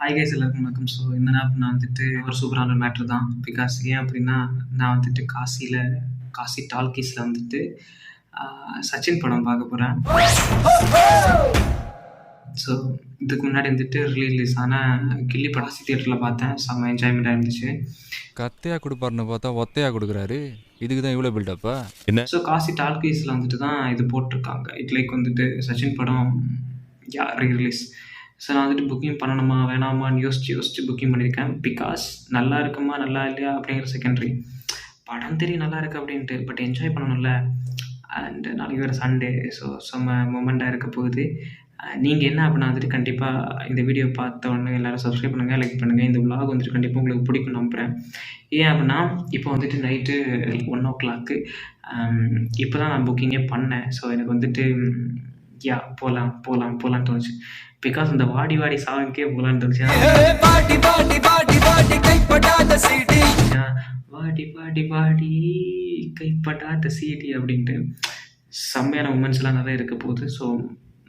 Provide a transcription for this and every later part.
Hi guys எல்லாருக்கும் வணக்கம். So என்னன்னா நான் வந்துட்டு ஒரு சூப்பரான மேட்ரு தான். பிகாஸ் ஏன் அப்படின்னா நான் வந்துட்டு காசி டால்கீஸில் வந்துட்டு சச்சின் படம் பார்க்க போகிறேன். ஸோ இதுக்கு முன்னாடி வந்துட்டு ரிலீஸ் ஆன கில்லி படம் தியேட்டரில் பார்த்தேன். செம்ம என்ஜாய்மெண்ட்டாக இருந்துச்சு. கத்தையாக கொடுப்பாருன்னு பார்த்தா ஒத்தையாக கொடுக்குறாரு. இதுக்கு தான் இவ்வளோ பில்டப்பா என்ன? ஸோ காசி டால்கீஸில் வந்துட்டு தான் இது போட்டிருக்காங்க. லைக் வந்துட்டு சச்சின் படம் ரிலீஸ். ஸோ நான் வந்துட்டு புக்கிங் பண்ணணுமா வேணாமான்னு யோசிச்சு புக்கிங் பண்ணியிருக்கேன். பிகாஸ் நல்லா இருக்குமா நல்லா இல்லையா அப்படிங்கிற செகண்டரி. படம் தெரியும் நல்லா இருக்குது அப்படின்ட்டு, பட் என்ஜாய் பண்ணணும்ல. அண்ட் நாளைக்கு வேறு சண்டே. ஸோ செம்ம மூமெண்ட்டாக இருக்க போகுது. நீங்கள் என்ன அப்படின்னா வந்துட்டு கண்டிப்பாக இந்த வீடியோ பார்த்த உடனே எல்லோரும் சப்ஸ்கிரைப் பண்ணுங்கள், லைக் பண்ணுங்கள். இந்த விலாக் வந்துட்டு கண்டிப்பாக உங்களுக்கு பிடிக்கும் நம்புகிறேன். ஏன் அப்படின்னா இப்போ வந்துட்டு நைட்டு 1 o'clock. இப்போ தான் நான் புக்கிங்கே பண்ணேன். ஸோ எனக்கு வந்துட்டு போகலான்னு தோணுச்சு. பிகாஸ் இந்த வாடி சாங்குக்கே போகலான்னு தோணுச்சு. வாடி கைப்படாத சீடி அப்படின்ட்டு செம்மையான மூமெண்ட்ஸ்லாம் நிறைய இருக்க போகுது. ஸோ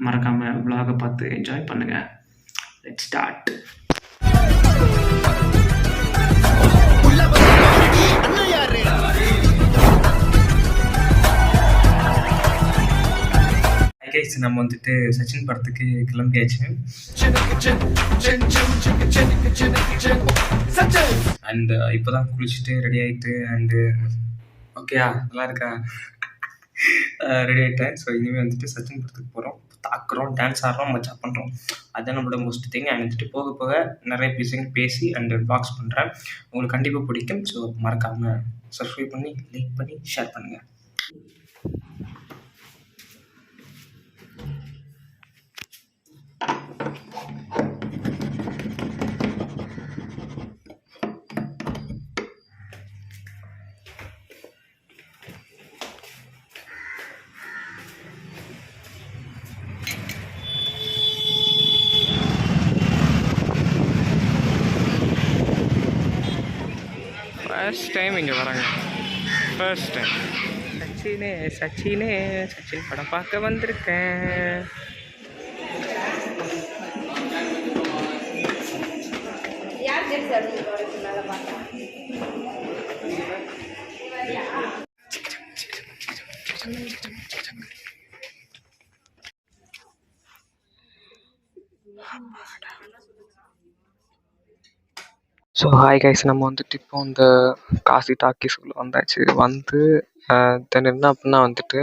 மறக்காமல் விலாகை பார்த்து என்ஜாய் பண்ணுங்கள். Let's start. நம்ம வந்துட்டு சச்சின் படத்துக்கு கிளம்பியாச்சு. அண்ட் இப்போதான் குளிச்சுட்டு ரெடி ஆகிட்டு அண்டு ஓகேயா நல்லா இருக்கா ரெடி ஆகிட்டேன். ஸோ இனிமேல் வந்துட்டு சச்சின் படத்துக்கு போகிறோம், தாக்குறோம், டான்ஸ் ஆடுறோம், மச்சா பண்ணுறோம். அதுதான் நம்மளோட மோஸ்ட் திங். அண்ட் வந்துட்டு போக போக நிறைய பேசி அண்டு வ்ளாக்ஸ் பண்ணுறேன். உங்களுக்கு கண்டிப்பாக பிடிக்கும். ஸோ மறக்காமல் சப்ஸ்கிரைப் பண்ணி லைக் பண்ணி ஷேர் பண்ணுங்கள். ஃபர்ஸ்ட் டைம் இங்கே வராங்க. ஃபர்ஸ்ட் டைம் சச்சின் படம் பார்க்க வந்திருக்கேன். ஸோ ஹாய் கைஸ், நம்ம வந்துட்டு இப்போ இந்த காசி டாக்கீஸ்குள்ளே வந்தாச்சு. தென் என்ன அப்படின்னா வந்துட்டு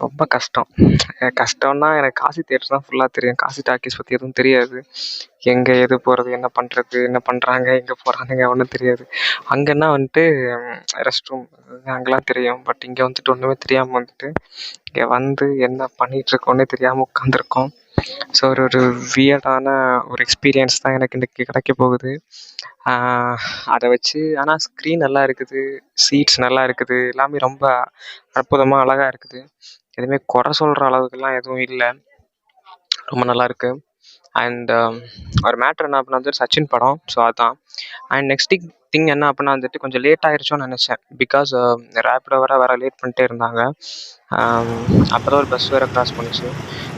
ரொம்ப கஷ்டம்னா எனக்கு காசி தியேட்டர் தான் ஃபுல்லாக தெரியும். காசி டாக்கீஸ் பற்றி எதுவும் தெரியாது. எங்கே எது போகிறது, என்ன பண்ணுறது, என்ன பண்ணுறாங்க, எங்கே போகிறானுங்க ஒன்றும் தெரியாது. அங்கேன்னா வந்துட்டு ரெஸ்ட் ரூம் அங்கெல்லாம் தெரியும். பட் இங்கே வந்துட்டு ஒன்றுமே தெரியாமல் வந்துட்டு இங்கே என்ன பண்ணிகிட்ருக்கோன்னே தெரியாமல் உட்காந்துருக்கோம். ஸோ ஒரு வியர்டான ஒரு எக்ஸ்பீரியன்ஸ் தான் எனக்கு இன்றைக்கி கிடைக்க போகுது. அதை வச்சு ஆனால் ஸ்க்ரீன் நல்லா இருக்குது, சீட்ஸ் நல்லா இருக்குது, எல்லாமே ரொம்ப அற்புதமாக அழகாக இருக்குது. எதுவுமே குறை சொல்கிற அளவுக்குலாம் எதுவும் இல்லை, ரொம்ப நல்லாயிருக்கு. அண்ட் ஒரு மேட்ரு என்ன அப்படின்னா வந்துட்டு சச்சின் படம். ஸோ அதுதான். அண்ட் நெக்ஸ்ட் திங் என்ன அப்படின்னா வந்துட்டு கொஞ்சம் லேட் ஆகிடுச்சோன்னு நினச்சேன். பிகாஸ் ரேப்பிடோ வேறு லேட் பண்ணிட்டே இருந்தாங்க. அப்போ தான் ஒரு பஸ் வேறு க்ராஸ் பண்ணிச்சு.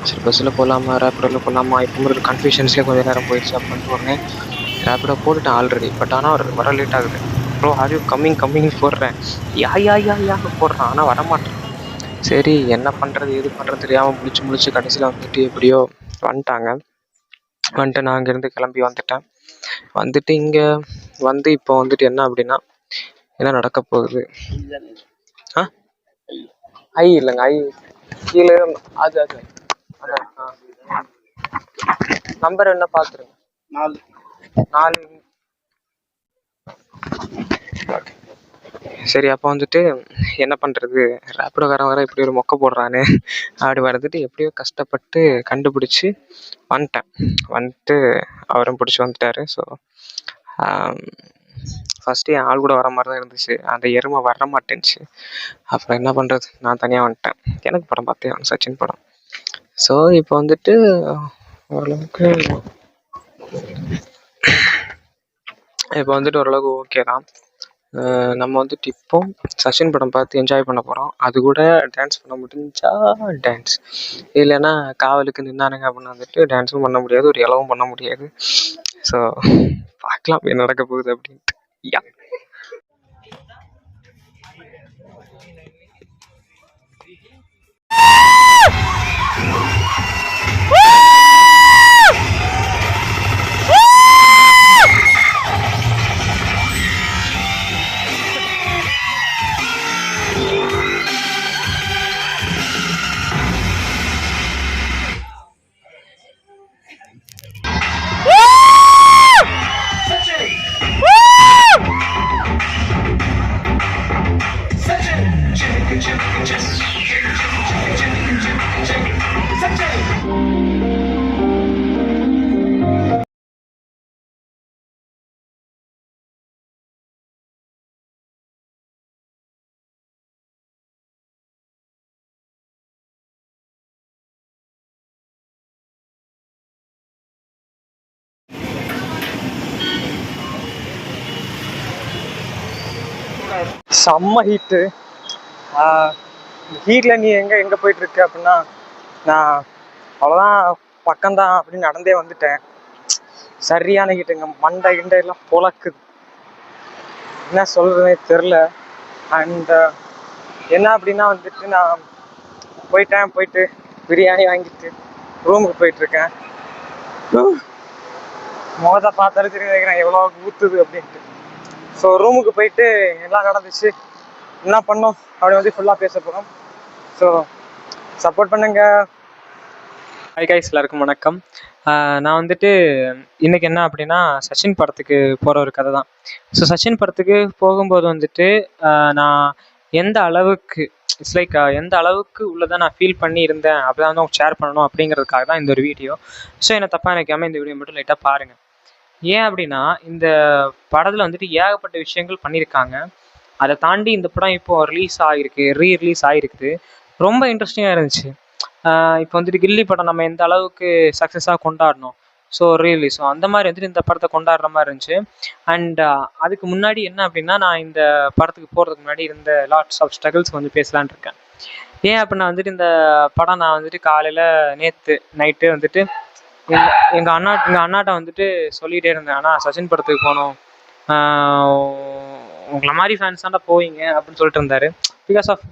சரி பஸ்ஸில் போகலாமா ரேப்பிடோவில் போகலாமா இப்போ ஒரு கன்ஃபியூஷன்ஸ்லேயே கொஞ்சம் நேரம் போயிடுச்சு அப்படின்ட்டு உடனே ரேப்பிடோ போட்டுட்டேன் ஆல்ரெடி. பட் ஆனால் வர லேட் ஆகுது. ப்ரோ ஆர் யூ கம்மிங்னு போடுறேன். யான்னு போடுறான், ஆனால் வரமாட்டேன். சரி என்ன பண்ணுறது எது பண்ணுறது தெரியாமல் முழிச்சு கடைசியில் வந்துட்டு எப்படியோ வந்துட்டு நான் அங்கேருந்து கிளம்பி வந்துட்டு இங்கே இப்போ வந்துட்டு என்ன அப்படின்னா என்ன நடக்க போகுது. இல்லைங்க கீழே அது நம்பர் என்ன பார்த்துருங்க. 4 ஓகே சரி. அப்போ வந்துட்டு என்ன பண்ணுறது, ரேப்பிடோக்காரன் வர இப்படி ஒரு மொக்க போடுறானே அப்படி வந்துட்டு எப்படியோ கஷ்டப்பட்டு கண்டுபிடிச்சி வந்துட்டு அவரும் பிடிச்சி வந்துட்டார். ஸோ ஃபஸ்ட்டு என் ஆள் கூட வர மாதிரி தான் இருந்துச்சு. அந்த எருமை வர மாட்டேன்ச்சு. அப்புறம் என்ன பண்ணுறது, நான் தனியாக வந்துட்டேன். எனக்கு படம் பார்த்தே சச்சின் படம். ஸோ இப்போ வந்துட்டு ஓரளவுக்கு ஓகே தான். நம்ம வந்துட்டு இப்போ சச்சின் படம் பார்த்து என்ஜாய் பண்ண போகிறோம். அது கூட டான்ஸ் பண்ண முடிஞ்சா டான்ஸ், இல்லைன்னா காவலுக்கு நின்னானுங்க அப்படின்னா வந்துட்டு டான்ஸும் பண்ண முடியாது, ஒரு இலவும் பண்ண முடியாது. ஸோ பார்க்கலாம் என்ன நடக்க போகுது அப்படின்ட்டு. யா செம்ம ஹீட்டு. ஹீட்டில் நீ எங்கே போயிட்டுருக்கு அப்படின்னா, நான் அவ்வளோதான் பக்கம்தான் அப்படின்னு நடந்தே வந்துட்டேன். சரியான ஹீட்டுங்க, மண்டை கிண்டையெல்லாம் பொழக்குது, என்ன சொல்கிறதுனே தெரில. அண்ட் என்ன அப்படின்னா வந்துட்டு நான் போயிட்டு பிரியாணி வாங்கிட்டு ரூமுக்கு போயிட்டுருக்கேன். முகத்தை பார்த்தாலே தெரியும் நினைக்கிறேன் எவ்வளோ ஊற்றுது அப்படின்ட்டு. ஸோ ரூமுக்கு போயிட்டு எல்லாம் நடந்துச்சு, என்ன பண்ணோம் அப்படி வந்து ஃபுல்லாக பேச போகிறோம். ஸோ சப்போர்ட் பண்ணுங்க. ஹாய் கைஸ், எல்லாருக்கும் வணக்கம். நான் வந்துட்டு இன்றைக்கி என்ன அப்படின்னா சச்சின் படத்துக்கு போகிற ஒரு கதை தான். ஸோ சச்சின் படத்துக்கு போகும்போது வந்துட்டு நான் எந்த அளவுக்கு இட்ஸ் லைக் எந்த அளவுக்கு உள்ளதை நான் ஃபீல் பண்ணி இருந்தேன் அப்படி தான் வந்து ஷேர் பண்ணணும் அப்படிங்கிறதுக்காக தான் இந்த ஒரு வீடியோ. ஸோ என்னை தப்பாக நினைக்காமல் இந்த வீடியோ மட்டும் லைட்டாக பாருங்கள். ஏன் அப்படின்னா இந்த படத்தில் வந்துட்டு ஏகப்பட்ட விஷயங்கள் பண்ணியிருக்காங்க. அதை தாண்டி இந்த படம் இப்போது ரிலீஸ் ஆகிருக்குது. ரொம்ப இன்ட்ரெஸ்டிங்காக இருந்துச்சு. இப்போ வந்துட்டு கில்லி படம் நம்ம எந்த அளவுக்கு சக்ஸஸாக கொண்டாடணும், ஸோ ரிலீஸ் அந்த மாதிரி வந்துட்டு இந்த படத்தை கொண்டாடுற மாதிரி இருந்துச்சு. அண்ட் அதுக்கு முன்னாடி என்ன அப்படின்னா, நான் இந்த படத்துக்கு போகிறதுக்கு முன்னாடி இருந்த லாட்ஸ் ஆஃப் ஸ்ட்ரகிள்ஸ் வந்து பேசலான் இருக்கேன். ஏன் அப்படின்னா வந்துட்டு இந்த படம் நான் வந்துட்டு காலையில் நேற்று நைட்டு வந்துட்டு எங்கள் அண்ணாட்ட வந்துட்டு சொல்லிகிட்டே இருந்தேன், ஆனால் சச்சின் படத்துக்கு போகணும், உங்களை மாதிரி ஃபேன்ஸ் தாண்டா போவீங்க அப்படின்னு சொல்லிட்டு இருந்தார். பிகாஸ் ஆஃப்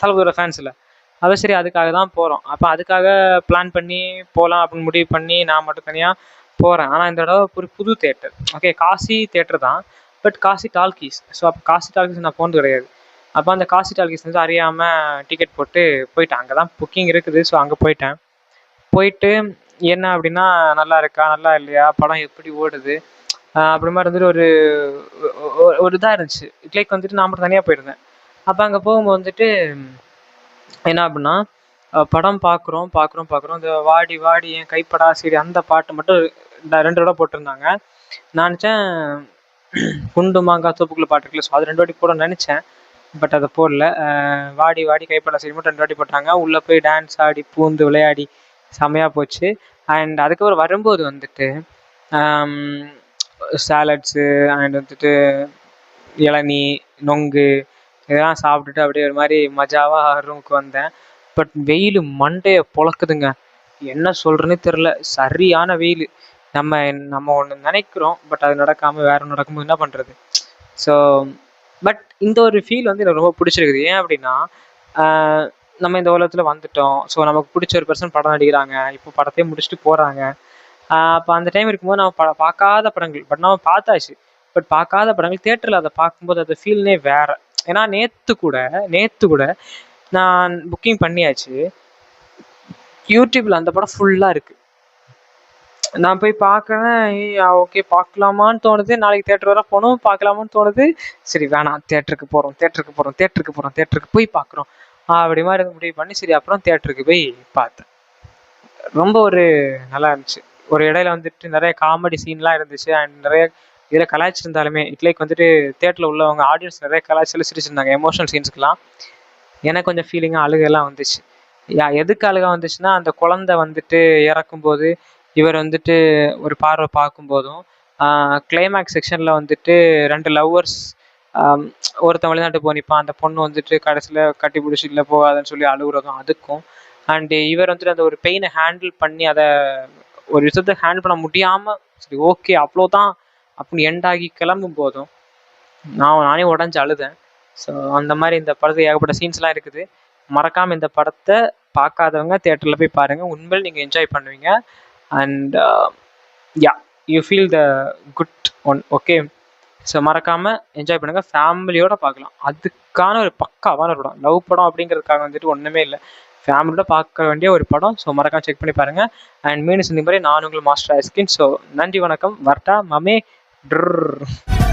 தளபதியோட ஃபேன்ஸ் இல்லை, அது சரி அதுக்காக தான் போகிறோம். அப்போ அதுக்காக பிளான் பண்ணி போகலாம் அப்படின்னு முடிவு பண்ணி நான் மட்டும் தனியாக போகிறேன். ஆனால் இந்த தடவை ஒரு புது தேட்டர், ஓகே காசி தேட்டர் தான், பட் காசி டால்கீஸ். ஸோ அப்போ காசி டால்கீஸ் நான் போனது கிடையாது. அப்போ அந்த காசி டால்கீஸ் வந்து அறியாமல் டிக்கெட் போயிட்டேன். அங்கே தான் புக்கிங் இருக்குது. ஸோ அங்கே போயிட்டு என்ன அப்படின்னா, நல்லா இருக்கா நல்லா இல்லையா, படம் எப்படி ஓடுது அப்படி மாதிரி வந்துட்டு ஒரு இதாக இருந்துச்சு. லைக் வந்துட்டு நான் மட்டும் தனியாக போயிருந்தேன். அப்போ அங்கே போகும்போது வந்துட்டு என்ன அப்படின்னா, படம் பார்க்குறோம் இந்த வாடி வாடி என் கைப்படா சரி அந்த பாட்டு மட்டும் 2 தடவை போட்டிருந்தாங்க. நான் நினச்சேன் குண்டு மாங்காய் தோப்புக்குள்ள பாட்டு இருக்குல்ல, ஸோ அது 2 வாட்டி போட நினச்சேன், பட் அதை போடல. வாடி வாடி கைப்படா சரி மட்டும் 2 வாட்டி போட்டாங்க. உள்ளே போய் டான்ஸ் ஆடி பூந்து விளையாடி செம்மையாக போச்சு. அண்ட் அதுக்கப்புறம் வரும்போது வந்துட்டு சாலட்ஸு அண்ட் வந்துட்டு இளநீ நொங்கு இதெல்லாம் சாப்பிட்டுட்டு அப்படியே ஒரு மாதிரி மஜாவாக ரூமுக்கு வந்தேன். பட் வெயில் மண்டையை பொழக்குதுங்க, என்ன சொல்கிறேன்னே தெரில, சரியான வெயில். நம்ம ஒன்று நினைக்கிறோம், பட் அது நடக்காமல் வேற ஒன்று நடக்கும்போது என்ன பண்ணுறது. ஸோ பட் இந்த ஒரு ஃபீல் வந்து எனக்கு ரொம்ப பிடிச்சிருக்குது. ஏன் அப்படின்னா, நம்ம இந்த உலகத்தில் வந்துட்டோம். ஸோ நமக்கு பிடிச்ச ஒரு பர்சன் படம் நடிக்கிறாங்க, இப்போ படத்தையே முடிச்சுட்டு போகிறாங்க. அப்போ அந்த டைம் இருக்கும்போது நம்ம பார்க்காத படங்கள், பட் நம்ம பார்த்தாச்சு, பட் பார்க்காத படங்கள் தேட்டரில் அதை பார்க்கும்போது அந்த ஃபீல்னே வேறு. ஏன்னா நேற்று கூட நான் புக்கிங் பண்ணியாச்சு, யூடியூப்பில் அந்த படம் ஃபுல்லாக இருக்குது. நான் போய் பார்க்குறேன், ஓகே பார்க்கலாமான்னு தோணுது, நாளைக்கு தேட்டர் வர போகணும் பார்க்கலாமான்னு தோணுது, சரி வேணாம் தேட்டருக்கு போய் பார்க்குறோம் அப்படி மாதிரி முடிவு பண்ணி சரி அப்புறம் தேட்டருக்கு போய் பார்த்தேன். ரொம்ப ஒரு நல்லா இருந்துச்சு. ஒரு இடையில வந்துட்டு நிறைய காமெடி சீன்லாம் இருந்துச்சு. அண்ட் நிறைய இதில் கலாய்ச்சிருந்தாலுமே லைக் வந்துட்டு தேட்டரில் உள்ளவங்க ஆடியன்ஸ் நிறைய கலாய்ச்சல சிரிச்சிருந்தாங்க. எமோஷனல் சீன்ஸ்க்கெலாம் எனக்கு கொஞ்சம் ஃபீலிங்காக அழுகெல்லாம் வந்துச்சு. எதுக்கு அழுக வந்துச்சுன்னா, அந்த குழந்தை வந்துட்டு இறக்கும்போது இவர் வந்துட்டு ஒரு பார்வை பார்க்கும்போதும், கிளைமேக்ஸ் செக்ஷனில் வந்துட்டு 2 லவ்வர்ஸ் ஒருத்தன் வெளிநாட்டு போய் நிற்பான், அந்த பொண்ணு வந்துட்டு கடைசியில் கட்டி பிடிச்சி இல்லை போகாதுன்னு சொல்லி அழுகுறதும் அதுக்கும். அண்டு இவர் வந்துட்டு அந்த ஒரு பெயினை ஹேண்டில் பண்ணி அதை ஒரு விஷயத்தை ஹேண்டில் பண்ண முடியாமல் சரி ஓகே அவ்வளோதான் அப்படின்னு எண்டாகி கிளம்பும் போதும் நானே உடஞ்சி அழுதேன். ஸோ அந்த மாதிரி இந்த படத்துக்கு ஏகப்பட்ட சீன்ஸ்லாம் இருக்குது. மறக்காமல் இந்த படத்தை பார்க்காதவங்க தியேட்டரில் போய் பாருங்கள், உண்மையில் நீங்கள் என்ஜாய் பண்ணுவீங்க. And yeah you feel the good one. Okay, so மறக்காமல் என்ஜாய் பண்ணுங்கள், ஃபேமிலியோடு பார்க்கலாம். அதுக்கான ஒரு பக்காவான ஒரு படம். லவ் படம் அப்படிங்கிறதுக்காக வந்துட்டு ஒன்றுமே இல்லை, ஃபேமிலியோட பார்க்க வேண்டிய ஒரு படம். ஸோ மறக்காம செக் பண்ணி பாருங்கள். அண்ட் மீண்டும் இந்த மாதிரி நான் உங்கள் மாஸ்டர் ஐஸ்கின். ஸோ நன்றி, வணக்கம், வர்ட்டா மமே ட்ர்.